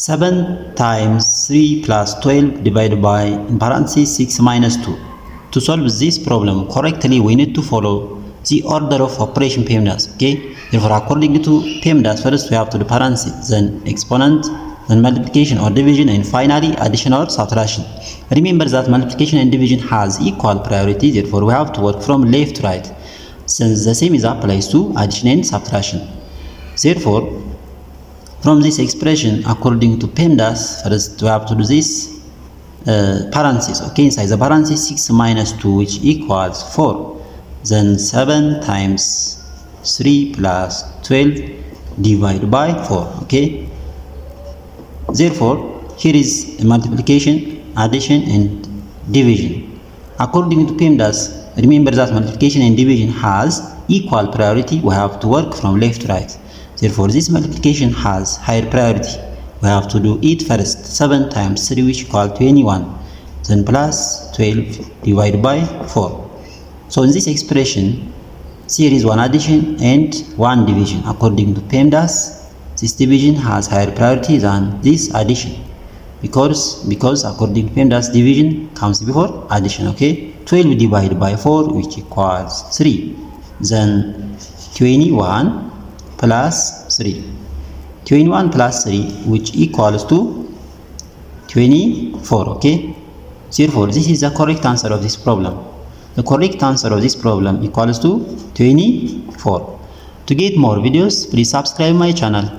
7 times 3 plus 12 divided by, in parentheses, 6 minus 2. To solve this problem correctly, we need to follow the order of operation PEMDAS. Okay, therefore, according to PEMDAS, first we have to do parentheses, then exponent, then multiplication or division, and finally addition or subtraction. Remember that multiplication and division has equal priority, therefore we have to work from left to right, since the same is applies to addition and subtraction. Therefore, from this expression, according to PEMDAS, first we have to do this parentheses. Okay, inside the parentheses, 6 minus 2, which equals 4. Then 7 times 3 plus 12 divided by 4. Okay, therefore here is multiplication, addition, and division. According to PEMDAS, remember that multiplication and division has equal priority. We have to work from left to right. Therefore, this multiplication has higher priority. We have to do it first. 7 times 3, which equals 21. Then plus 12 divided by 4. So in this expression, here is one addition and one division. According to PEMDAS, this division has higher priority than this addition. Because according to PEMDAS, division comes before addition. Okay, 12 divided by 4, which equals 3. Then 21 plus 3. 21 plus 3, which equals to 24. Okay, therefore this is the correct answer of this problem. The correct answer of this problem equals to 24. To get more videos, please subscribe my channel.